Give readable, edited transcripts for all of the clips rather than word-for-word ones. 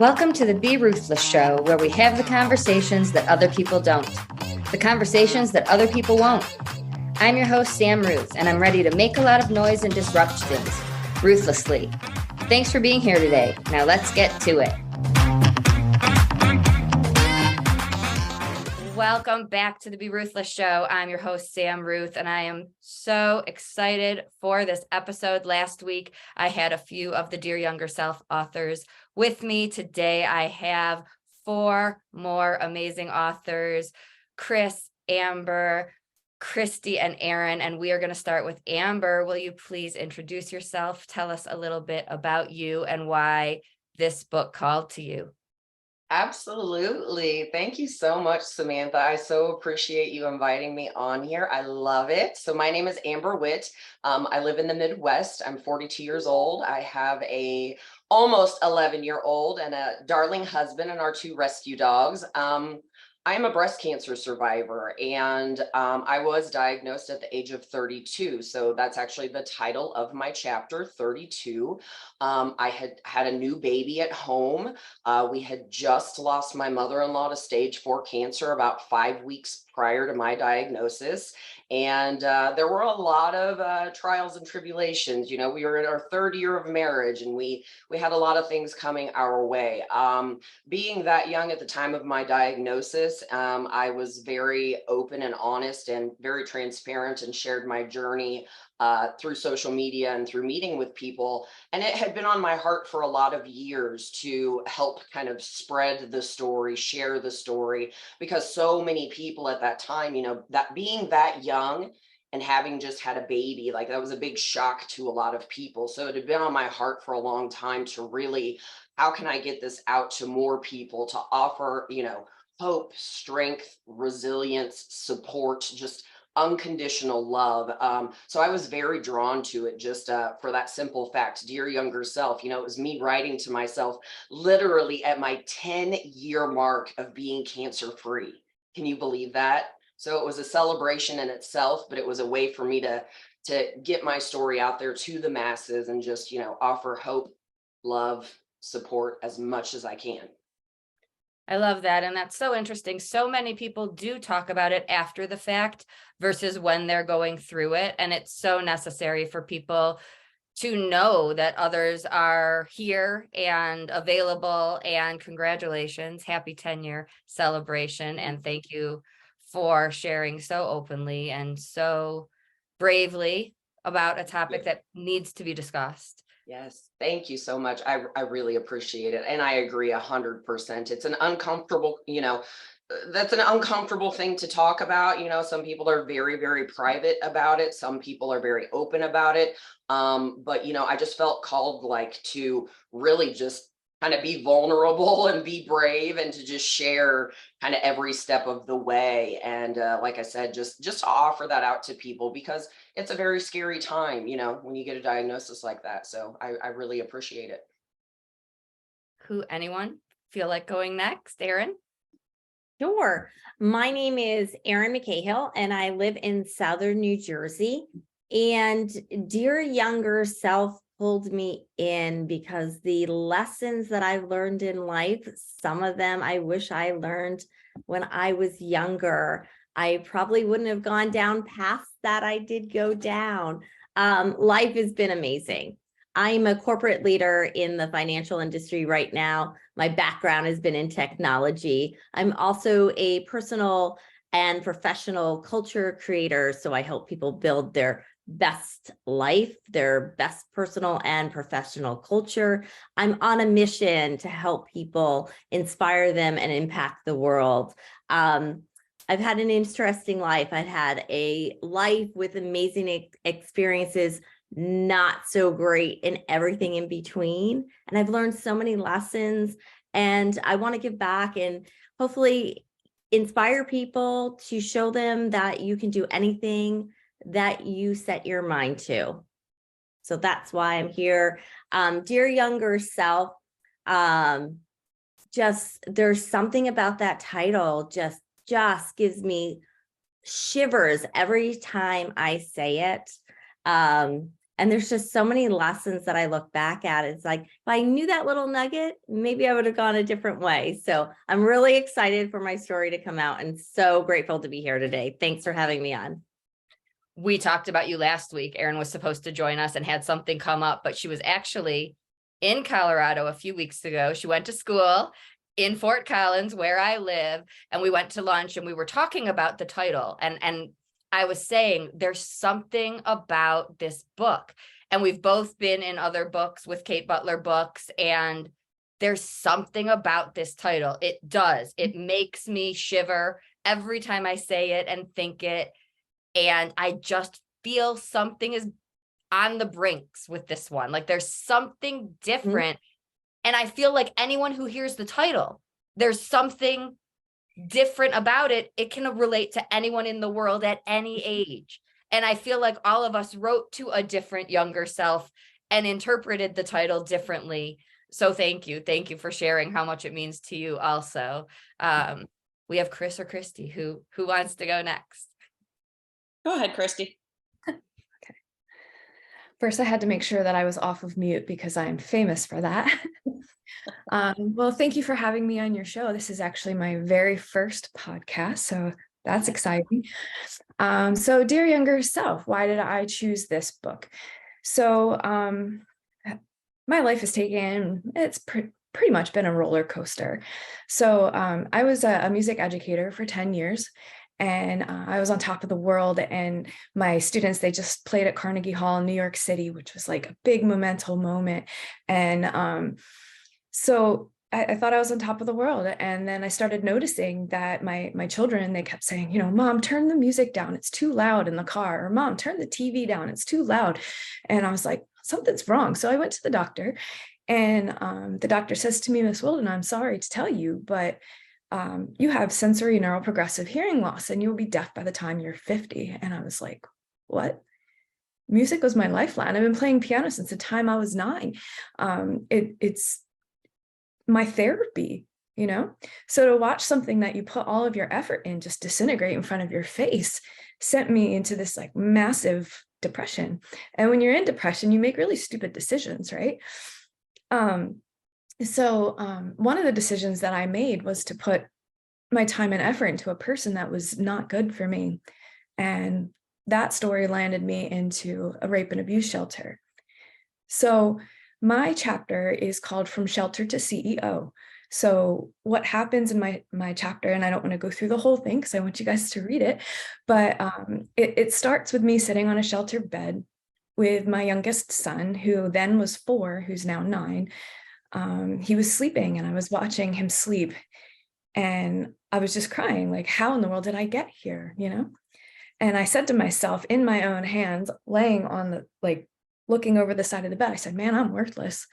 Welcome to the Be Ruthless Show, where we have the conversations that other people don't, the conversations that other people won't. I'm your host, Sam Ruth, and I'm ready to make a lot of noise and disrupt things, ruthlessly. Thanks for being here today. Now let's get to it. Welcome back to the Be Ruthless Show. I'm your host, Sam Ruth, and I am so excited for this episode. Last week, I had a few of the Dear Younger Self authors with me. Today, I have 4 more amazing authors, Chris, Amber, Christy, and Aaron, and we are going to start with Amber. Will you please introduce yourself? Tell us a little bit about you and why this book called to you. Absolutely. Thank you so much, Samantha. I so appreciate you inviting me on here. I love it. So my name is Amber Whitt. I live in the Midwest. I'm 42 years old. I have a almost 11-year-old and a darling husband and our 2 rescue dogs. I am a breast cancer survivor, and I was diagnosed at the age of 32. So that's actually the title of my chapter, 32. I had a new baby at home. We had just lost my mother-in-law to stage 4 cancer about 5 weeks prior to my diagnosis. And there were a lot of trials and tribulations. You know, we were in our 3rd year of marriage, and we had a lot of things coming our way. Being that young at the time of my diagnosis, I was very open and honest and very transparent and shared my journey through social media and through meeting with people. And it had been on my heart for a lot of years to help kind of spread the story, share the story, because so many people at that time, you know, that being that young and having just had a baby, like that was a big shock to a lot of people. So it had been on my heart for a long time to really, how can I get this out to more people, to offer, you know, hope, strength, resilience, support, just unconditional love. So I was very drawn to it just for that simple fact. Dear Younger Self, you know, it was me writing to myself literally at my 10-year mark of being cancer free. Can you believe that? So it was a celebration in itself, but it was a way for me to get my story out there to the masses and just, you know, offer hope, love, support as much as I can. I love that. And that's so interesting. So many people do talk about it after the fact versus when they're going through it. And it's so necessary for people to know that others are here and available. And congratulations, happy 10-year celebration. And thank you for sharing so openly and so bravely about a topic that needs to be discussed. Yes, thank you so much. I really appreciate it. And I agree 100%. It's an uncomfortable, you know, that's an uncomfortable thing to talk about. You know, some people are very, very private about it. Some people are very open about it. But, you know, I just felt called like to really just kind of be vulnerable and be brave and to just share kind of every step of the way. And like I said, just to offer that out to people, because it's a very scary time, you know, when you get a diagnosis like that. So I really appreciate it. Anyone feel like going next? Aaron? Sure. My name is Erin McCahill, and I live in Southern New Jersey. And Dear Younger Self pulled me in because the lessons that I've learned in life, some of them I wish I learned when I was younger. I probably wouldn't have gone down paths that I did go down. Life has been amazing. I'm a corporate leader in the financial industry right now. My background has been in technology. I'm also a personal and professional culture creator. So I help people build their best life, their best personal and professional culture. I'm on a mission to help people, inspire them, and impact the world. I've had an interesting life. I've had a life with amazing experiences, not so great, and everything in between. And I've learned so many lessons, and I want to give back and hopefully inspire people to show them that you can do anything that you set your mind to. So that's why I'm here. Dear Younger Self, just there's something about that title just gives me shivers every time I say it. And there's just so many lessons that I look back at. It's like, if I knew that little nugget, maybe I would have gone a different way. So I'm really excited for my story to come out and so grateful to be here today. Thanks for having me on. We talked about you last week. Erin was supposed to join us and had something come up, but she was actually in Colorado a few weeks ago. She went to school in Fort Collins, where I live, and we went to lunch and we were talking about the title. And I was saying there's something about this book. And we've both been in other books with Kate Butler books, and there's something about this title. It does. It makes me shiver every time I say it and think it. And I just feel something is on the brinks with this one. Like there's something different. And I feel like anyone who hears the title, there's something different about it. It can relate to anyone in the world at any age. And I feel like all of us wrote to a different younger self and interpreted the title differently. So thank you. Thank you for sharing how much it means to you also. We have Chris or Christy who wants to go next. Go ahead, Christy. Okay. First, I had to make sure that I was off of mute because I'm famous for that. Well, thank you for having me on your show. This is actually my very first podcast, so that's exciting. So Dear Younger Self, why did I choose this book? So my life has taken, it's pretty much been a roller coaster. So I was a music educator for 10 years. And I was on top of the world, and my students, they just played at Carnegie Hall in New York City, which was like a big momental moment. And so I thought I was on top of the world. And then I started noticing that my children, they kept saying, Mom, turn the music down. It's too loud in the car. Or Mom, turn the TV down. It's too loud. And I was like, something's wrong. So I went to the doctor, and the doctor says to me, Miss Wilden, I'm sorry to tell you, but you have sensory neuroprogressive hearing loss and you'll be deaf by the time you're 50. And I was like, what? Music was my lifeline. I've been playing piano since the time I was 9. It's my therapy, So to watch something that you put all of your effort in just disintegrate in front of your face sent me into this like massive depression. And when you're in depression, you make really stupid decisions, right? So one of the decisions that I made was to put my time and effort into a person that was not good for me. And that story landed me into a rape and abuse shelter. So my chapter is called From Shelter to CEO. So what happens in my chapter, and I don't want to go through the whole thing because I want you guys to read it, but it starts with me sitting on a shelter bed with my youngest son, who then was 4, who's now 9. He was sleeping and I was watching him sleep, and I was just crying, like, how in the world did I get here? And I said to myself, in my own hands, laying on looking over the side of the bed, I said, man, I'm worthless.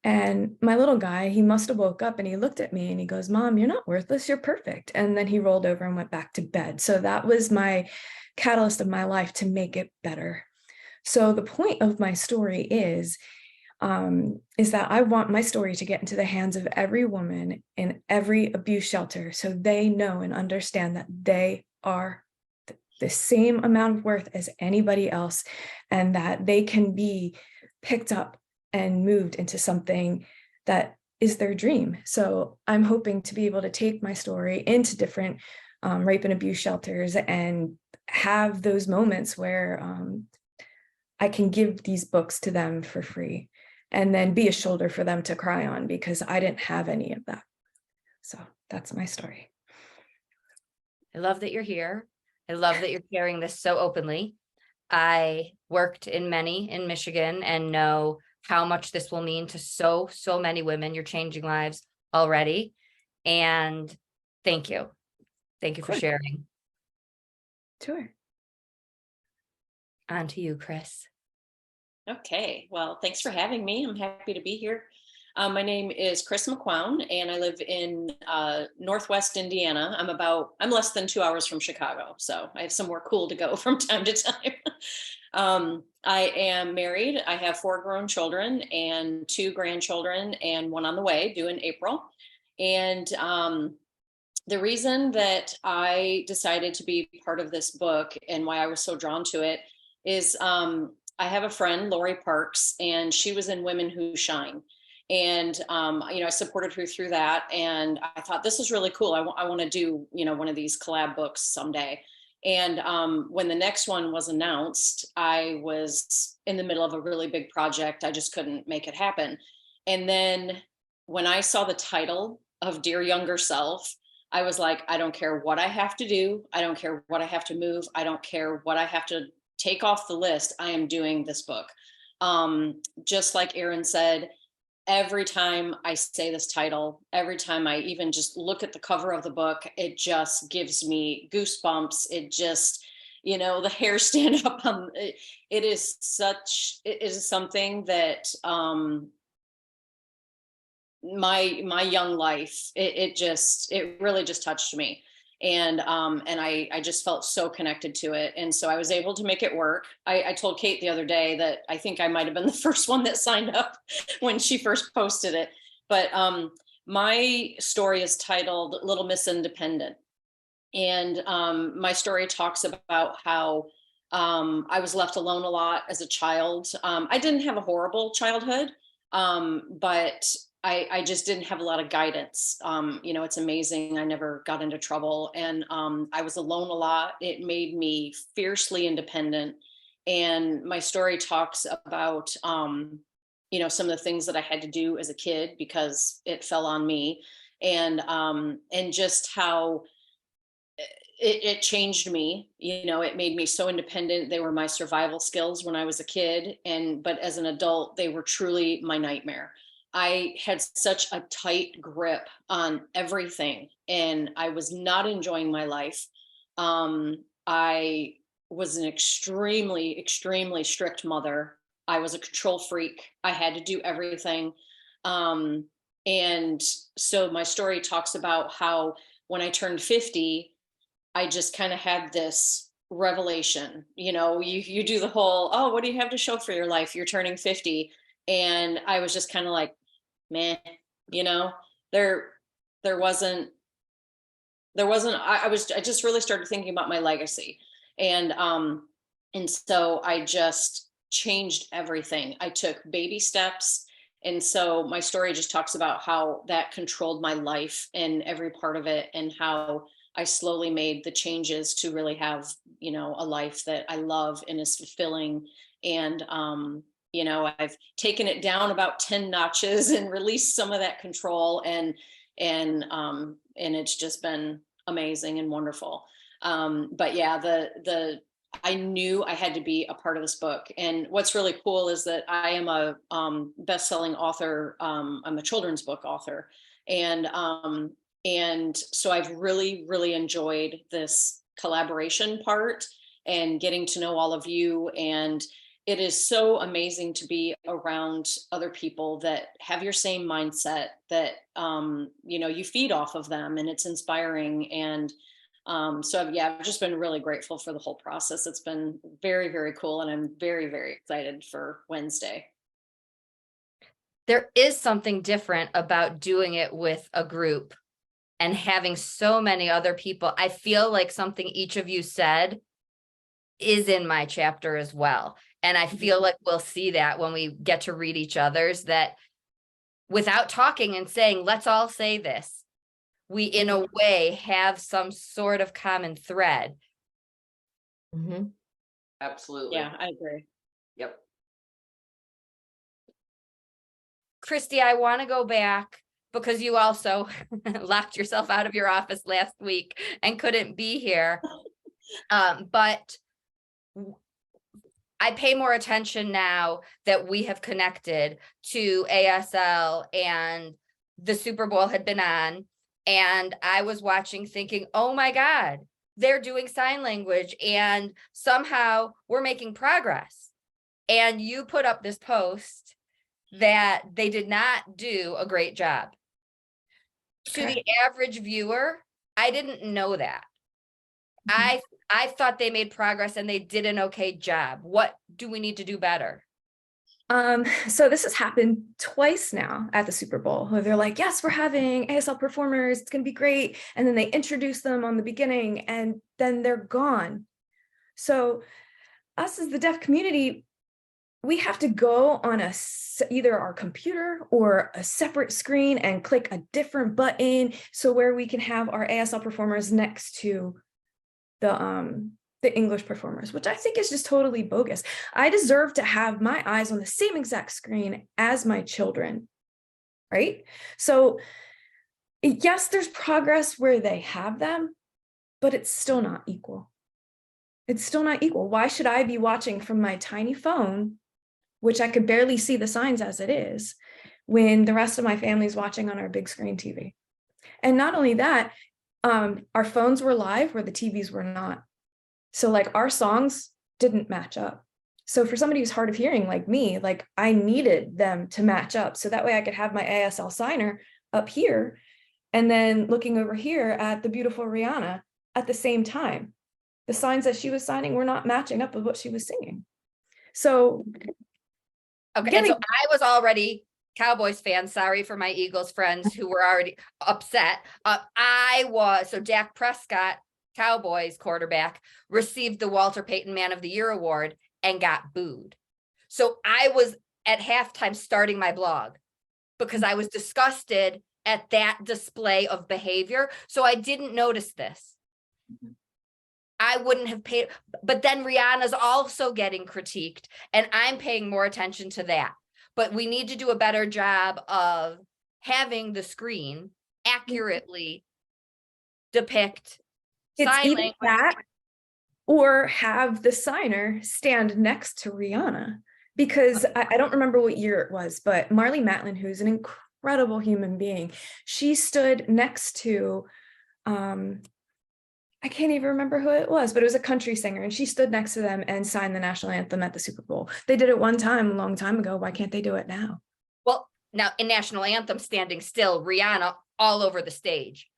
And my little guy, he must have woke up and he looked at me and he goes, Mom, you're not worthless, you're perfect. And then he rolled over and went back to bed. So that was my catalyst of my life to make it better. So the point of my story is that I want my story to get into the hands of every woman in every abuse shelter, so they know and understand that they are the same amount of worth as anybody else, and that they can be picked up and moved into something that is their dream. So I'm hoping to be able to take my story into different rape and abuse shelters and have those moments where I can give these books to them for free, and then be a shoulder for them to cry on, because I didn't have any of that. So that's my story. I love that you're here. I love that you're sharing this so openly. I worked in many in Michigan and know how much this will mean to so many women. You're changing lives already. And thank you. Thank you for sharing. Sure. On to you, Chris. Okay, well, thanks for having me. I'm happy to be here. My name is Chris McQuown, and I live in Northwest Indiana. I'm less than 2 hours from Chicago, so I have somewhere cool to go from time to time. I am married. I have 4 grown children and 2 grandchildren, and 1 on the way, due in April. And the reason that I decided to be part of this book and why I was so drawn to it is I have a friend, Lori Parks, and she was in Women Who Shine. And, I supported her through that. And I thought, this is really cool. I want to do, one of these collab books someday. And when the next one was announced, I was in the middle of a really big project. I just couldn't make it happen. And then when I saw the title of Dear Younger Self, I was like, I don't care what I have to do. I don't care what I have to move. I don't care what I have to take off the list. I am doing this book. Just like Erin said, every time I say this title, every time I even just look at the cover of the book, it just gives me goosebumps. It just, the hair stand up on it. It is something that my young life, it really just touched me. And I just felt so connected to it. And so I was able to make it work. I told Kate the other day that I think I might've been the first one that signed up when she first posted it. But my story is titled Little Miss Independent. And my story talks about how I was left alone a lot as a child. I didn't have a horrible childhood, but I just didn't have a lot of guidance. It's amazing. I never got into trouble, and I was alone a lot. It made me fiercely independent. And my story talks about, some of the things that I had to do as a kid because it fell on me, and just how it changed me. It made me so independent. They were my survival skills when I was a kid, but as an adult, they were truly my nightmare. I had such a tight grip on everything, and I was not enjoying my life. I was an extremely, extremely strict mother. I was a control freak. I had to do everything. And so my story talks about how when I turned 50, I just kind of had this revelation. You do the whole, oh, what do you have to show for your life? You're turning 50. And I was just kind of like, meh, there wasn't, I just really started thinking about my legacy. And so I just changed everything. I took baby steps. And so my story just talks about how that controlled my life and every part of it, and how I slowly made the changes to really have, a life that I love and is fulfilling. And, I've taken it down about 10 notches and released some of that control, and it's just been amazing and wonderful. But yeah, I knew I had to be a part of this book. And what's really cool is that I am a best-selling author. I'm a children's book author. And so I've really, really enjoyed this collaboration part and getting to know all of you. And it is so amazing to be around other people that have your same mindset, that, you feed off of them, and it's inspiring. And so I've just been really grateful for the whole process. It's been very, very cool. And I'm very, very excited for Wednesday. There is something different about doing it with a group and having so many other people. I feel like something each of you said is in my chapter as well. And I feel like we'll see that when we get to read each other's, that without talking and saying, let's all say this, we in a way have some sort of common thread. Mm-hmm. Absolutely. Yeah, I agree. Yep. Christy, I want to go back because you also locked yourself out of your office last week and couldn't be here. But I pay more attention now that we have connected to ASL, and the Super Bowl had been on, and I was watching thinking, oh my God, they're doing sign language and somehow we're making progress. And you put up this post that they did not do a great job. To the average viewer, I didn't know that. I thought they made progress and they did an okay job. What do we need to do better? So this has happened twice now at the Super Bowl, where they're like, yes, we're having ASL performers, it's going to be great. And then they introduce them on the beginning and then they're gone. So us as the deaf community, we have to go on either our computer or a separate screen and click a different button, so where we can have our ASL performers next to the English performers, which I think is just totally bogus. I deserve to have my eyes on the same exact screen as my children, right? So yes, there's progress where they have them, but it's still not equal. It's still not equal. Why should I be watching from my tiny phone, which I could barely see the signs as it is, when the rest of my family's watching on our big screen TV? And not only that, our phones were live where the TVs were not. So like our songs didn't match up. So for somebody who's hard of hearing like me, like I needed them to match up. So that way I could have my ASL signer up here and then looking over here at the beautiful Rihanna at the same time. The signs that she was signing were not matching up with what she was singing. So Okay, and so I was already Cowboys fan. Sorry for my Eagles friends who were already upset. So Dak Prescott, Cowboys quarterback, received the Walter Payton Man of the Year award and got booed. So I was at halftime starting my blog because I was disgusted at that display of behavior. So I didn't notice this. I wouldn't have paid, but then Rihanna's also getting critiqued and I'm paying more attention to that. But we need to do a better job of having the screen accurately depict it's sign either language. that or have the signer stand next to Rihanna, because I don't remember what year it was, but Marlee Matlin, who's an incredible human being, she stood next to, I can't even remember who it was, but it was a country singer, and she stood next to them and signed the national anthem at the Super Bowl. They did it one time, a long time ago. Why can't they do it now? Well, now in national anthem standing still, Rihanna all over the stage.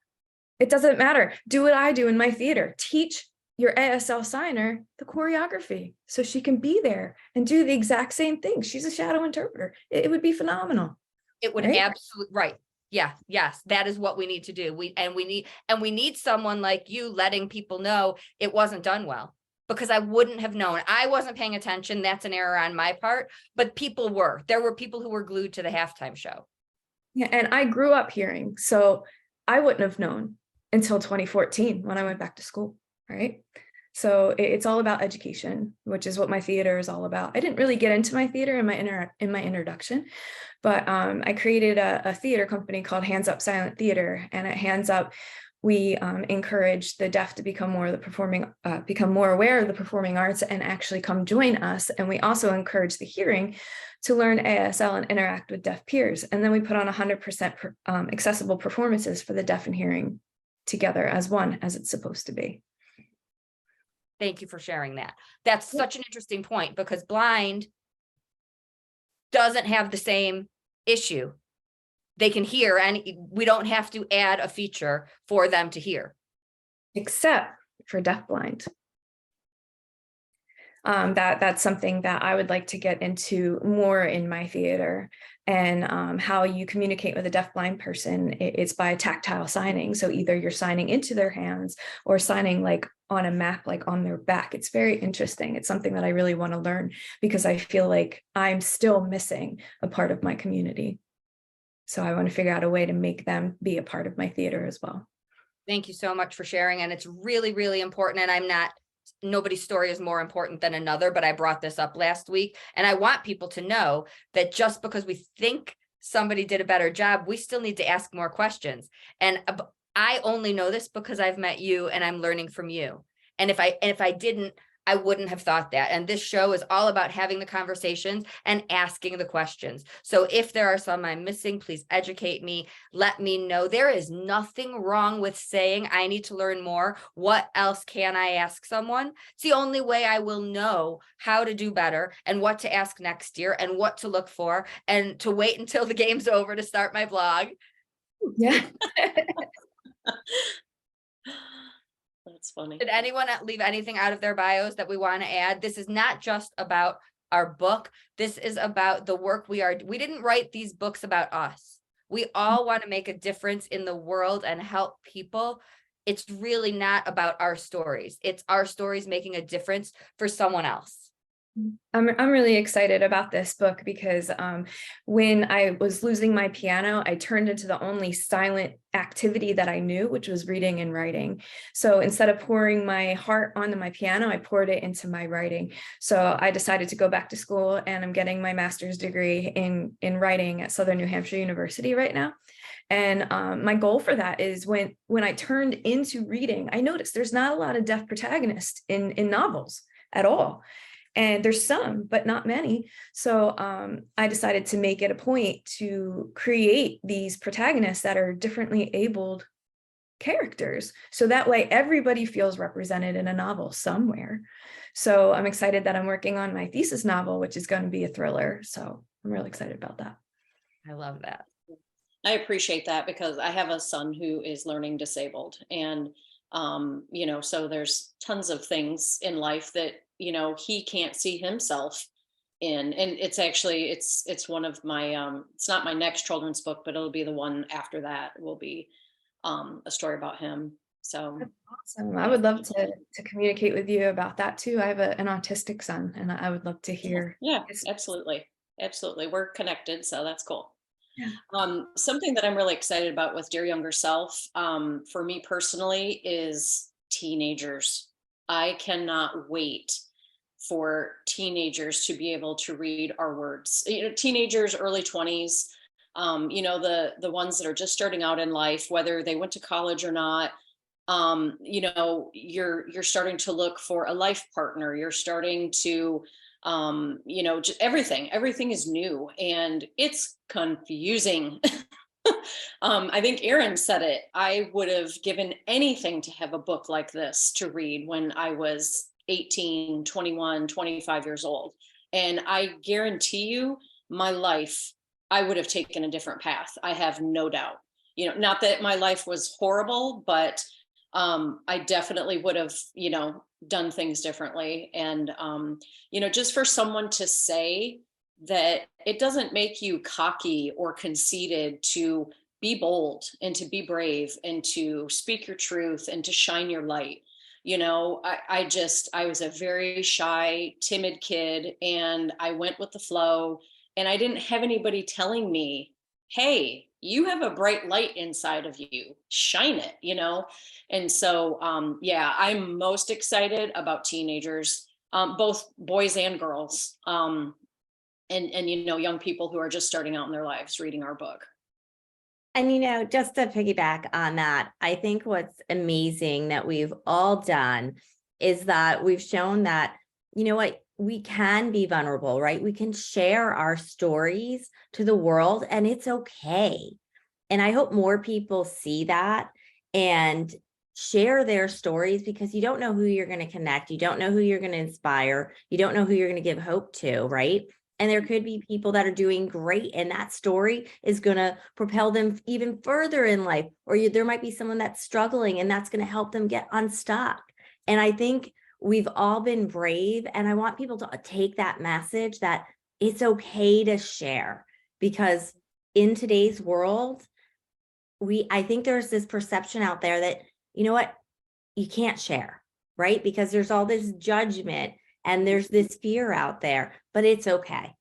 It doesn't matter. Do what I do in my theater. Teach your ASL signer the choreography so she can be there and do the exact same thing. She's a shadow interpreter. It would be phenomenal. It would absolutely right. Yeah, yes, that is what we need to do. We need someone like you letting people know it wasn't done well, because I wouldn't have known. I wasn't paying attention. That's an error on my part, but people were. There were people who were glued to the halftime show. Yeah, and I grew up hearing, so I wouldn't have known until 2014 when I went back to school, right? So it's all about education, which is what my theater is all about. I didn't really get into my theater in my introduction, but I created a theater company called Hands Up Silent Theater, and at Hands Up, we encourage the deaf to become more aware of the performing arts and actually come join us. And we also encourage the hearing to learn ASL and interact with deaf peers. And then we put on 100% accessible performances for the deaf and hearing together as one, as it's supposed to be. Thank you for sharing that. That's such an interesting point, because blind doesn't have the same issue. They can hear, and we don't have to add a feature for them to hear. Except for deafblind. That's something that I would like to get into more in my theater, and how you communicate with a deafblind person. It's by tactile signing. So either you're signing into their hands or signing like on a map, like on their back. It's very interesting. It's something that I really want to learn, because I feel like I'm still missing a part of my community. So I want to figure out a way to make them be a part of my theater as well. Thank you so much for sharing. And it's really, really important. And nobody's story is more important than another, but I brought this up last week. And I want people to know that just because we think somebody did a better job, we still need to ask more questions. And I only know this because I've met you and I'm learning from you. And if I didn't, I wouldn't have thought that. And this show is all about having the conversations and asking the questions. So if there are some I'm missing, please educate me. Let me know. There is nothing wrong with saying, I need to learn more. What else can I ask someone? It's the only way I will know how to do better and what to ask next year and what to look for, and to wait until the game's over to start my blog. Yeah. That's funny. Did anyone leave anything out of their bios that we want to add? This is not just about our book. This is about the work we didn't write these books about us. We all want to make a difference in the world and help people. It's really not about our stories. It's our stories making a difference for someone else. I'm really excited about this book because when I was losing my piano, I turned into the only silent activity that I knew, which was reading and writing. So instead of pouring my heart onto my piano, I poured it into my writing. So I decided to go back to school, and I'm getting my master's degree in writing at Southern New Hampshire University right now. And my goal for that is when I turned into reading, I noticed there's not a lot of deaf protagonists in novels at all. And there's some, but not many. So I decided to make it a point to create these protagonists that are differently abled characters. So that way everybody feels represented in a novel somewhere. So I'm excited that I'm working on my thesis novel, which is going to be a thriller. So I'm really excited about that. I love that. I appreciate that because I have a son who is learning disabled, and so there's tons of things in life that he can't see himself in, and it's one of my it's not my next children's book, but it'll be the one after that will be a story about him. So Awesome. I would love to communicate with you about that too. I have an autistic son, and I would love to hear. yeah, absolutely, we're connected, so that's cool. Yeah. Something that I'm really excited about with Dear Younger Self, for me personally, is teenagers. I cannot wait for teenagers to be able to read our words. Teenagers, early 20s, the ones that are just starting out in life, whether they went to college or not. You're starting to look for a life partner. You're starting to just everything is new and it's confusing. I think Erin said it. I would have given anything to have a book like this to read when I was 18, 21, 25 years old. And I guarantee you my life, I would have taken a different path. I have no doubt. Not that my life was horrible, but I definitely would have, done things differently. And, just for someone to say that it doesn't make you cocky or conceited to be bold and to be brave and to speak your truth and to shine your light. I was a very shy, timid kid, and I went with the flow, and I didn't have anybody telling me, hey, you have a bright light inside of you, shine it. And so I'm most excited about teenagers, both boys and girls, and young people who are just starting out in their lives reading our book. And just to piggyback on that, I think what's amazing that we've all done is that we've shown that, we can be vulnerable, right? We can share our stories to the world, and it's okay. And I hope more people see that and share their stories, because you don't know who you're going to connect. You don't know who you're going to inspire. You don't know who you're going to give hope to, right? And there could be people that are doing great, and that story is going to propel them even further in life. Or there might be someone that's struggling, and that's going to help them get unstuck. And I think we've all been brave, and I want people to take that message that it's okay to share, because in today's world, I think there's this perception out there that, you can't share, right? Because there's all this judgment and there's this fear out there, but it's okay.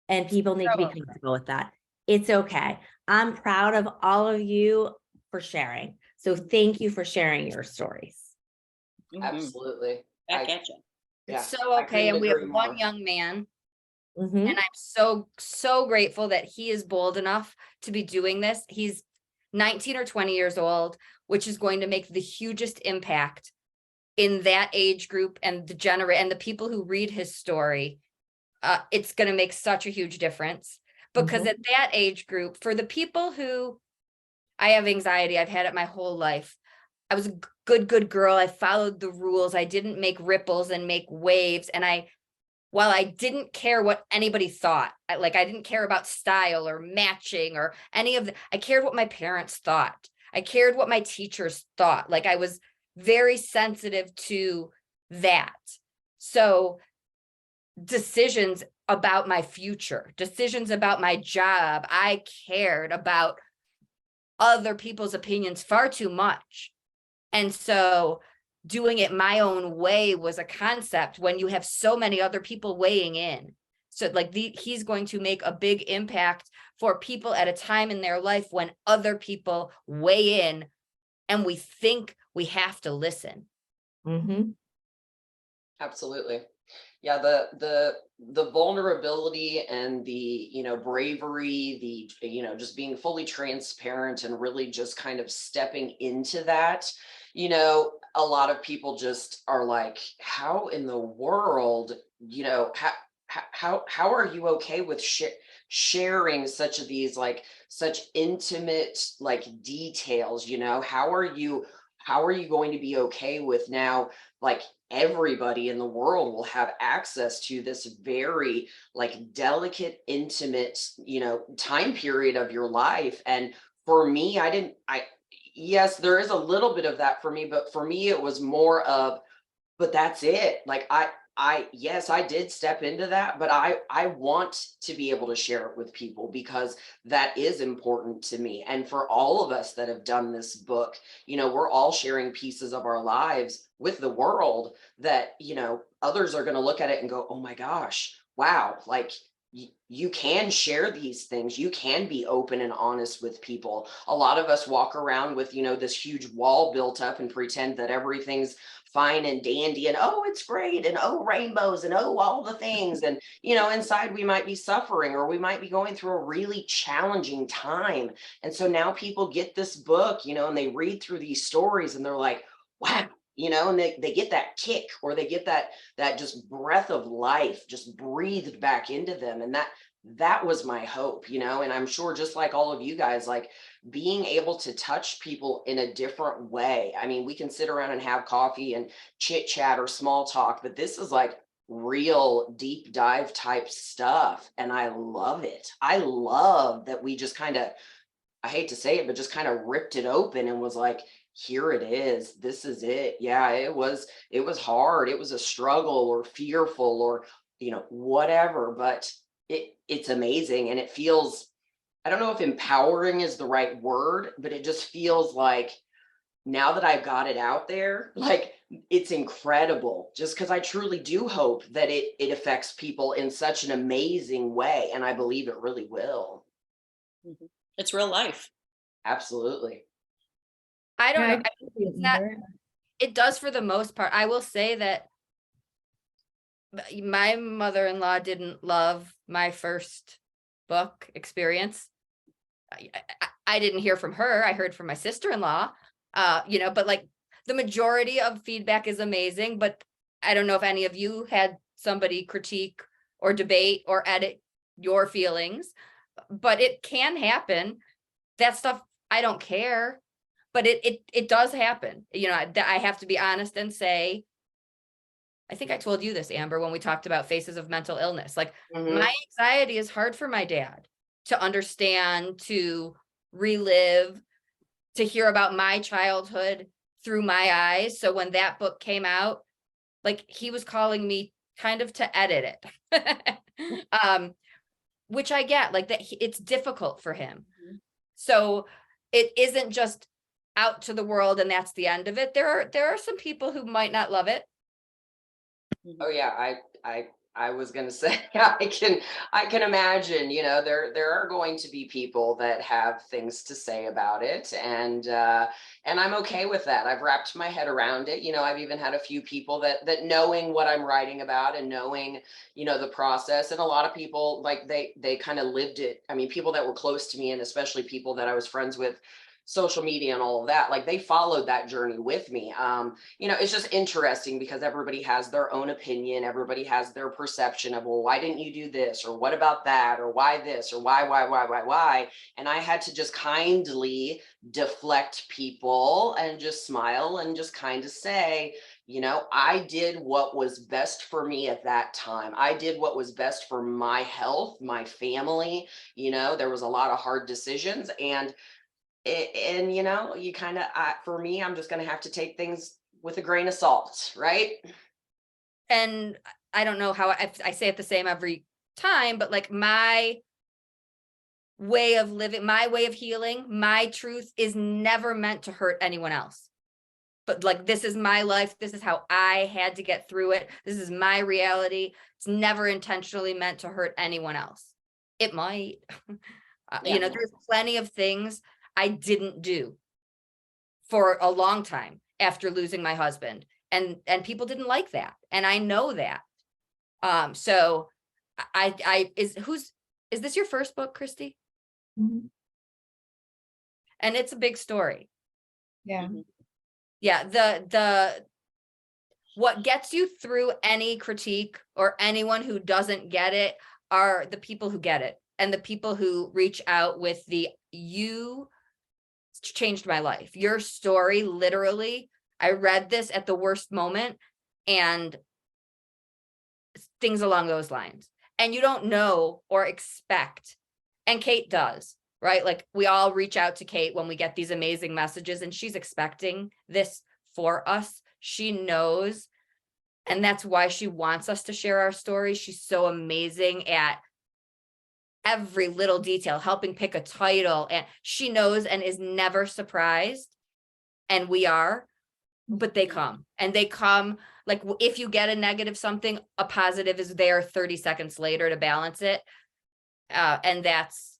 And people need to be comfortable with that. It's okay. I'm proud of all of you for sharing. So thank you for sharing your stories. Absolutely. Back at you. It's so okay. And we have one young man, Mhm. and I'm so grateful that he is bold enough to be doing this. He's 19 or 20 years old, which is going to make the hugest impact in that age group and the people who read his story. It's going to make such a huge difference, because at that age group, for the people who, I have anxiety, I've had it my whole life. I was a good girl. I followed the rules. I didn't make ripples and make waves. And while I didn't care what anybody thought, I didn't care about style or matching or any of I cared what my parents thought. I cared what my teachers thought. I was very sensitive to that. So decisions about my future, decisions about my job, I cared about other people's opinions far too much. And so doing it my own way was a concept when you have so many other people weighing in. So like he's going to make a big impact for people at a time in their life when other people weigh in and we think we have to listen. Mm-hmm. Absolutely. Yeah, the vulnerability and the, bravery, the, just being fully transparent and really just kind of stepping into that, a lot of people just are like, how in the world, how are you okay with sharing such of these like such intimate like details, how are you going to be okay with now like everybody in the world will have access to this very like delicate, intimate, time period of your life. And for me, yes, there is a little bit of that for me, but for me, it was more of, but that's it. Like yes, I did step into that, but I want to be able to share it with people because that is important to me. And for all of us that have done this book, we're all sharing pieces of our lives with the world that, others are going to look at it and go, oh my gosh, wow, like you can share these things. You can be open and honest with people. A lot of us walk around with, this huge wall built up and pretend that everything's fine and dandy and oh, it's great and oh, rainbows and oh, all the things. And, inside we might be suffering or we might be going through a really challenging time. And so now people get this book, and they read through these stories and they're like, wow, and they get that kick or they get that just breath of life just breathed back into them. And that was my hope, and I'm sure just like all of you guys, like being able to touch people in a different way. I mean, we can sit around and have coffee and chit chat or small talk, but this is like real deep dive type stuff. And I love it. I love that we just kind of, I hate to say it, but just kind of ripped it open and was like, here it is. This is it. Yeah, it was hard. It was a struggle or fearful or, whatever, but it's amazing. And it feels, I don't know if empowering is the right word, but it just feels like now that I've got it out there, like it's incredible just because I truly do hope that it affects people in such an amazing way. And I believe it really will. Mhm. It's real life. Absolutely. I don't Yeah, know. I can see it, It's not, Amber. it does for the most part. I will say that my mother-in-law didn't love my first book experience. I didn't hear from her. I heard from my sister-in-law, but like the majority of feedback is amazing, but I don't know if any of you had somebody critique or debate or edit your feelings, but it can happen. That stuff, I don't care, but it does happen. I have to be honest and say, I think I told you this, Amber, when we talked about faces of mental illness. Like my anxiety is hard for my dad to understand, to relive, to hear about my childhood through my eyes. So when that book came out, like he was calling me kind of to edit it, which I get, like that it's difficult for him. So it isn't just out to the world and that's the end of it. There are some people who might not love it. Oh yeah, I was gonna say I can imagine, there are going to be people that have things to say about it, and I'm okay with that. I've wrapped my head around it. I've even had a few people that knowing what I'm writing about and knowing, the process, and a lot of people like they kind of lived it. I mean, people that were close to me, and especially people that I was friends with social media and all of that, like they followed that journey with me. It's just interesting because everybody has their own opinion, everybody has their perception of, well, why didn't you do this, or what about that, or why this, or why, and I had to just kindly deflect people and just smile and just kind of say, I did what was best for me at that time. I did what was best for my health, my family. There was a lot of hard decisions, and you kind of, for me, I'm just going to have to take things with a grain of salt, right? And I don't know how I say it the same every time, but like my way of living, my way of healing, my truth is never meant to hurt anyone else. but like, this is my life. This is how I had to get through it. This is my reality. It's never intentionally meant to hurt anyone else. It might, Yeah. there's plenty of things I didn't do for a long time after losing my husband. And people didn't like that. And I know that. So is this your first book, Christy? Mhm. And it's a big story. Yeah. Yeah. What gets you through any critique or anyone who doesn't get it are the people who get it, and the people who reach out with you changed my life. Your story, literally, I read this at the worst moment, and things along those lines. And you don't know or expect, and Kate does, right? Like, we all reach out to Kate when we get these amazing messages, and she's expecting this for us. She knows, and that's why she wants us to share our stories. She's so amazing at every little detail, helping pick a title, and she knows and is never surprised. And we are, but they come, and they come like, if you get a negative something, a positive is there 30 seconds later to balance it. And that's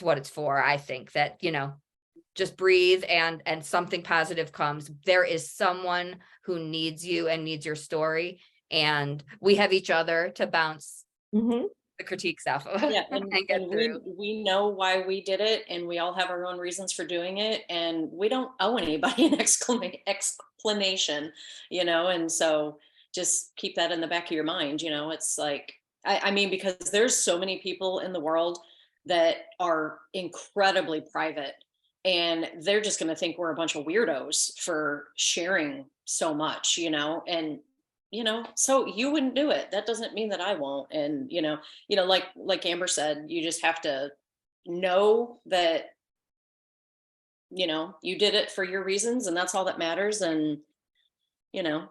what it's for. I think that, just breathe, and something positive comes. There is someone who needs you and needs your story, and we have each other to bounce the critiques off of. Yeah, and get and through. we know why we did it, and we all have our own reasons for doing it, and we don't owe anybody an explanation, and so just keep that in the back of your mind. It's like, I mean, because there's so many people in the world that are incredibly private, and they're just going to think we're a bunch of weirdos for sharing so much, and so you wouldn't do it. That doesn't mean that I won't. And, like Amber said, you just have to know that, you did it for your reasons, and that's all that matters. And, blow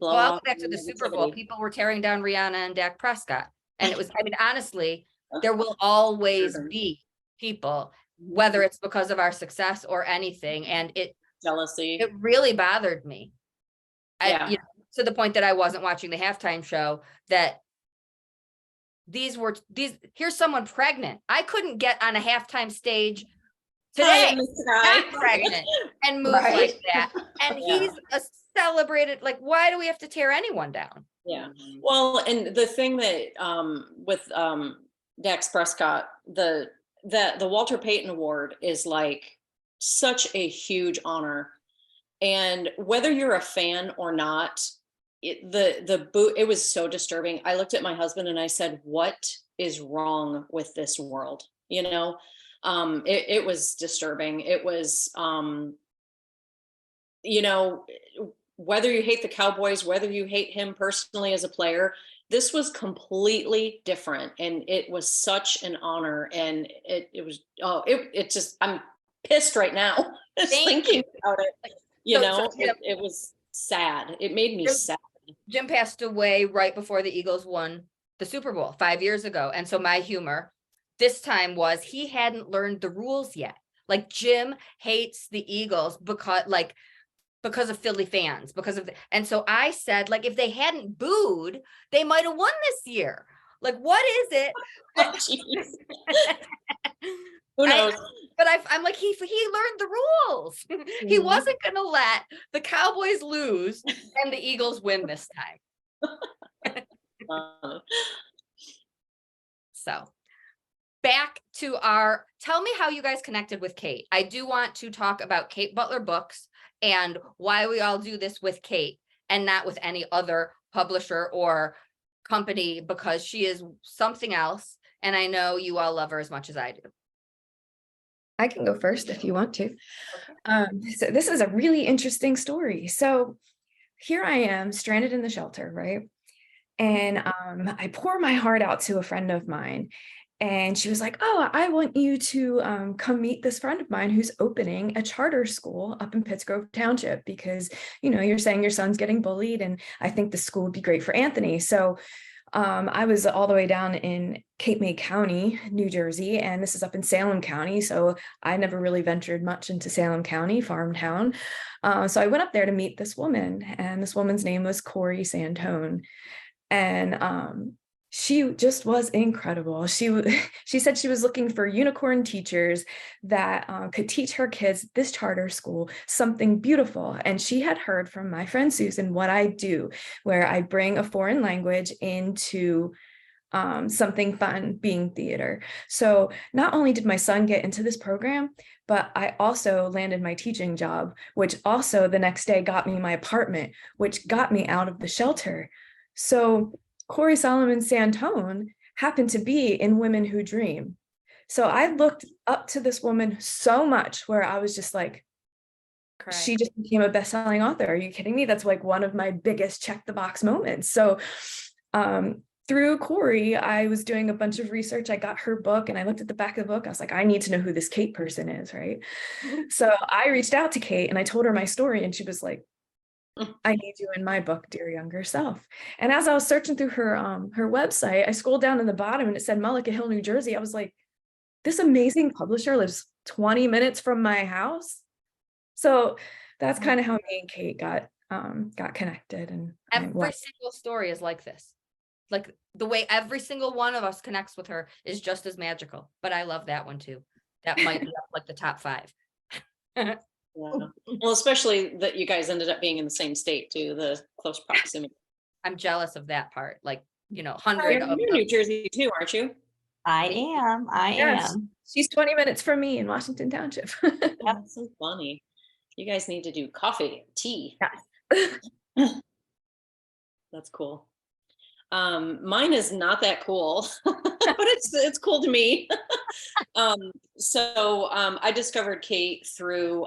Well, I'll go off back to the Super Bowl. People were tearing down Rihanna and Dak Prescott. And it was, I mean, honestly, there will always be people, whether it's because of our success or anything. And jealousy. it really bothered me. Yeah. To the point that I wasn't watching the halftime show, that here's someone pregnant. I couldn't get on a halftime stage today, not pregnant, and move like that. And he's a celebrated, like, why do we have to tear anyone down? Yeah. Well, and the thing that with Dax Prescott, the Walter Payton Award is like such a huge honor. And whether you're a fan or not, it was so disturbing. I looked at my husband and I said, what is wrong with this world? It was disturbing. It was, whether you hate the Cowboys, whether you hate him personally as a player, this was completely different. And it was such an honor. And it just, I'm pissed right now just thinking about it. It was sad. It made me sad. Jim passed away right before the Eagles won the Super Bowl 5 years ago. And so my humor this time was, he hadn't learned the rules yet. Like, Jim hates the Eagles because of Philly fans, and so I said, like, if they hadn't booed, they might have won this year. Like, what is it? Who knows? But I'm like, he learned the rules. He wasn't going to let the Cowboys lose and the Eagles win this time. So back to tell me how you guys connected with Kate. I do want to talk about Kate Butler Books and why we all do this with Kate and not with any other publisher or company, because she is something else. And I know you all love her as much as I do. I can go first if you want to. So this is a really interesting story. So here I am stranded in the shelter, right? And I pour my heart out to a friend of mine. And she was like, oh, I want you to come meet this friend of mine who's opening a charter school up in Pittsgrove Township, because, you're saying your son's getting bullied, and I think the school would be great for Anthony. So I was all the way down in Cape May County, New Jersey, and this is up in Salem County. So I never really ventured much into Salem County, farm town. So I went up there to meet this woman, and this woman's name was Corey Santone. And she just was incredible. She said she was looking for unicorn teachers that could teach her kids this charter school something beautiful. And she had heard from my friend Susan what I do, where I bring a foreign language into something fun, being theater. So not only did my son get into this program, but I also landed my teaching job, which also the next day got me my apartment, which got me out of the shelter. So Corey Solomon Santone happened to be in Women Who Dream. So I looked up to this woman so much where I was just like, she just became a best-selling author. Are you kidding me? That's like one of my biggest check the box moments. So through Corey, I was doing a bunch of research. I got her book and I looked at the back of the book. I was like, I need to know who this Kate person is, right? So I reached out to Kate and I told her my story, and she was like, I need you in my book, Dear Younger Self. And as I was searching through her website, I scrolled down to the bottom and it said Mullica Hill, New Jersey. I was like, this amazing publisher lives 20 minutes from my house. So that's kind of how me and Kate got connected. And Every single story is like this. Like the way every single one of us connects with her is just as magical. But I love that one too. That might be up like the top 5. Yeah. Well, especially that you guys ended up being in the same state too, the close proximity. I'm jealous of that part. Like, you know, You're 100 of in New Jersey too, aren't you? I am. Yes. She's 20 minutes from me in Washington Township. That's so funny. You guys need to do coffee, tea. Yes. That's cool. Mine is not that cool, but it's cool to me. So I discovered Kate through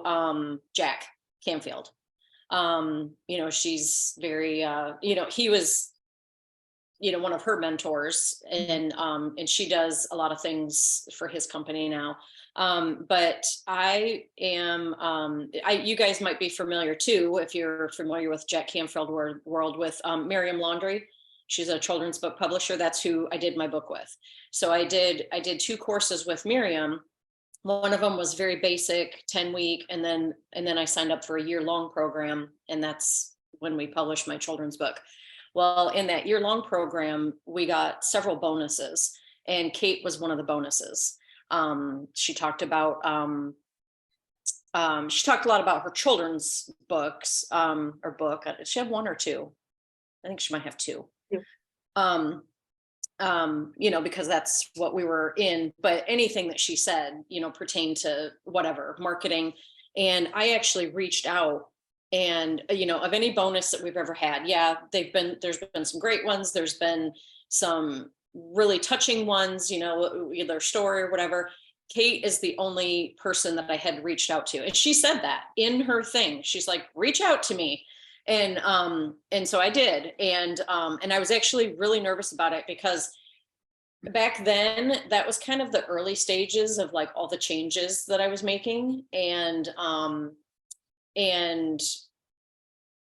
Jack Canfield. You know, she's very you know, he was, you know, one of her mentors, and she does a lot of things for his company now. But I am you guys might be familiar too, if you're familiar with Jack Canfield world with Miriam Laundrie. She's a children's book publisher. That's who I did my book with. So I did 2 courses with Miriam. One of them was very basic, 10-week, and then I signed up for a year-long program, and that's when we published my children's book. Well, in that year-long program, we got several bonuses, and Kate was one of the bonuses. She talked about she talked a lot about her children's books, or book. Did she have 1 or 2? I think she might have 2. You know, because that's what we were in, but anything that she said, you know, pertained to whatever marketing. And I actually reached out, and, you know, of any bonus that we've ever had. Yeah, there's been some great ones. There's been some really touching ones, you know, either story or whatever. Kate is the only person that I had reached out to. And she said that in her thing. She's like, reach out to me. And so I did. And I was actually really nervous about it, because back then that was kind of the early stages of like all the changes that I was making, and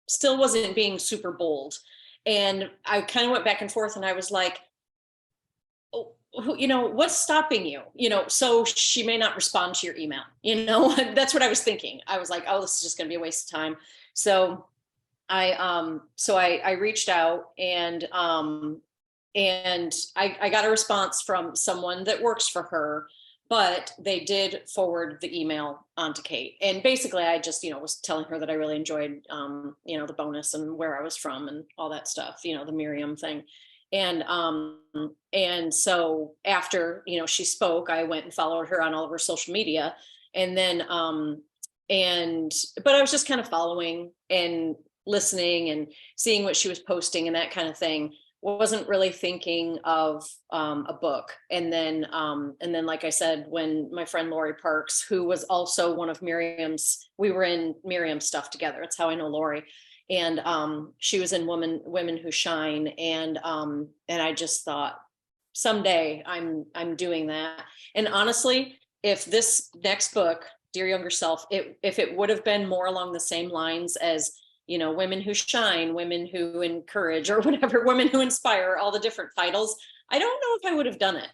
still wasn't being super bold. And I kind of went back and forth, and I was like, oh, you know, what's stopping you? You know, so she may not respond to your email, you know. That's what I was thinking. I was like, oh, this is just going to be a waste of time. So I reached out, and I got a response from someone that works for her, but they did forward the email onto Kate. And basically I just, you know, was telling her that I really enjoyed, you know, the bonus and where I was from and all that stuff, you know, the Miriam thing. And so after, you know, she spoke, I went and followed her on all of her social media. And then, but I was just kind of following and listening and seeing what she was posting and that kind of thing. Wasn't really thinking of a book. And then, like I said, when my friend Lori Parks, who was also one of Miriam's, we were in Miriam's stuff together. That's how I know Lori. And she was in Women Who Shine. And I just thought, someday I'm doing that. And honestly, if this next book, Dear Younger Self, if it would have been more along the same lines as, women who shine, women who encourage, or whatever, women who inspire, all the different titles. I don't know if I would have done it.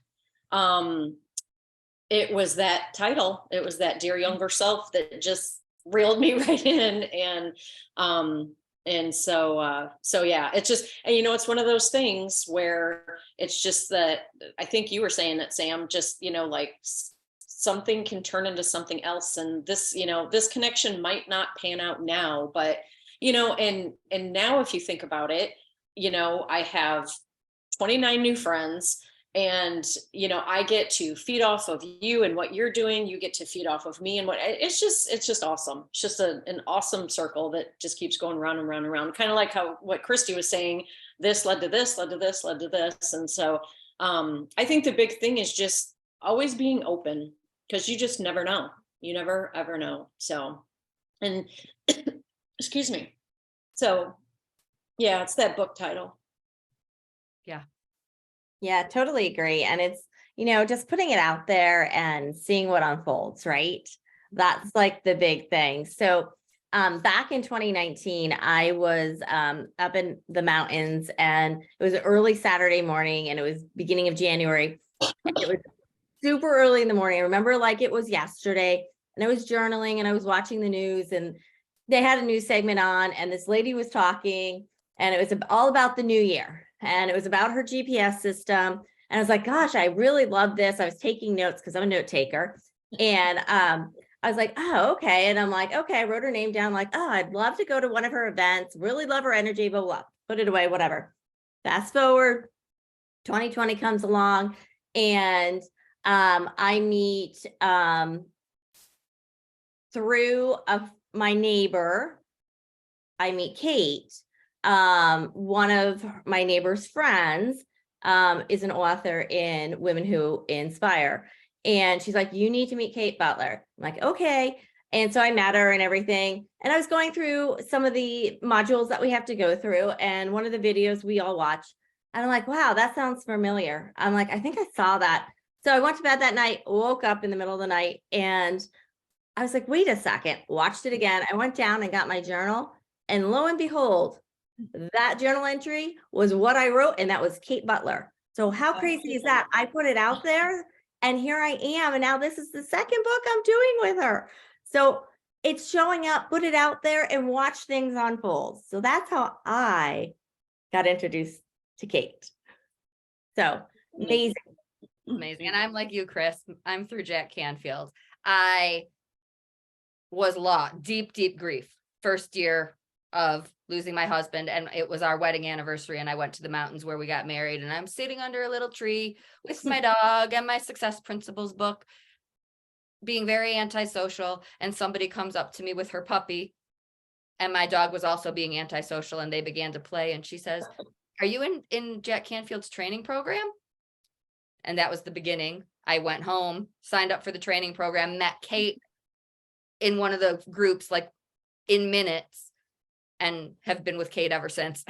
It was that title. It was that Dear Younger Self that just reeled me right in. And so yeah, it's just, and it's one of those things where it's just that, I think you were saying that, Sam, just, like something can turn into something else. And this, this connection might not pan out now, but, and now if you think about it, I have 29 new friends. And, I get to feed off of you and what you're doing. You get to feed off of me, and it's just awesome. It's just an awesome circle that just keeps going round and round and round. Kind of like what Christy was saying, this led to this, led to this, led to this. And so I think the big thing is just always being open, because you just never know. You never, ever know. So, and excuse me. So yeah, it's that book title. Yeah, totally agree. And it's, just putting it out there and seeing what unfolds, right? That's like the big thing. So back in 2019, I was up in the mountains, and it was an early Saturday morning, and it was beginning of January. And it was super early in the morning. I remember like it was yesterday, and I was journaling and I was watching the news, and they had a news segment on, and this lady was talking, and it was all about the new year. And it was about her GPS system. And I was like, gosh, I really love this. I was taking notes because I'm a note taker. And I was like, oh, okay. And I'm like, okay, I wrote her name down, like, oh, I'd love to go to one of her events. Really love her energy, blah, blah, put it away, whatever. Fast forward, 2020 comes along, and I meet through my neighbor, I meet Kate. One of my neighbor's friends is an author in Women Who Inspire. And she's like, you need to meet Kate Butler. I'm like, okay. And so I met her and everything. And I was going through some of the modules that we have to go through. And one of the videos we all watch. And I'm like, wow, that sounds familiar. I'm like, I think I saw that. So I went to bed that night, woke up in the middle of the night, and I was like, wait a second, watched it again. I went down and got my journal, and lo and behold, that journal entry was what I wrote, and that was Kate Butler. So how crazy is that? I put it out there, and here I am. And now this is the second book I'm doing with her. So it's showing up, put it out there, and watch things unfold. So that's how I got introduced to Kate. So amazing. Amazing. And I'm like you, Chris. I'm through Jack Canfield. I was deep grief. First year of losing my husband, and it was our wedding anniversary, and I went to the mountains where we got married, and I'm sitting under a little tree with my dog and my Success Principles book, being very antisocial, and somebody comes up to me with her puppy, and my dog was also being antisocial, and they began to play, and she says, are you in Jack Canfield's training program? And that was the beginning. I went home, signed up for the training program, met Kate in one of the groups, like in minutes, and have been with Kate ever since.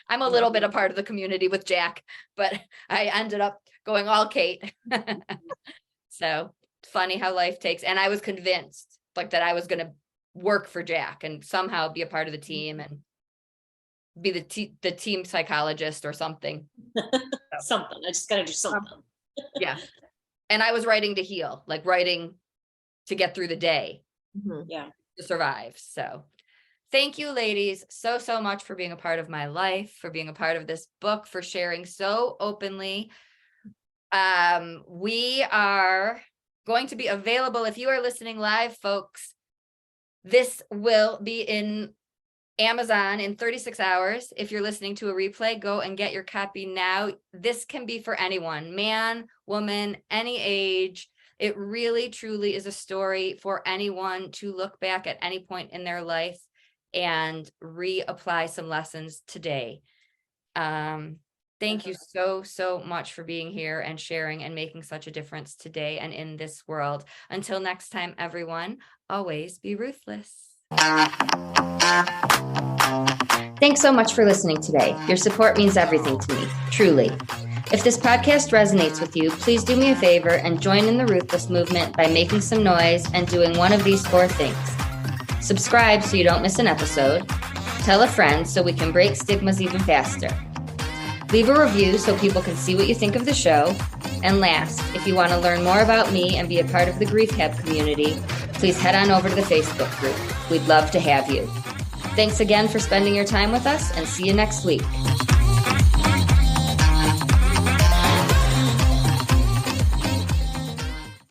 I'm a little bit a part of the community with Jack, but I ended up going all Kate. So funny how life takes. And I was convinced like that I was going to work for Jack and somehow be a part of the team and be the team psychologist or something. Something. I just got to do something. Yeah. And I was writing to heal, like writing to get through the day. Yeah. To survive. So thank you, ladies, so much for being a part of my life, for being a part of this book, for sharing so openly. We are going to be available if you are listening live, folks. This will be in Amazon in 36 hours. If you're listening to a replay, go and get your copy now. This can be for anyone, man, woman, any age. It really, truly is a story for anyone to look back at any point in their life and reapply some lessons today. Thank you so much for being here and sharing and making such a difference today and in this world. Until next time, everyone, always be ruthless. Thanks so much for listening today. Your support means everything to me, truly. If this podcast resonates with you, please do me a favor and join in the Ruthless movement by making some noise and doing one of these 4 things. Subscribe so you don't miss an episode. Tell a friend so we can break stigmas even faster. Leave a review so people can see what you think of the show. And last, if you want to learn more about me and be a part of the Grief Hab community, please head on over to the Facebook group. We'd love to have you. Thanks again for spending your time with us, and see you next week.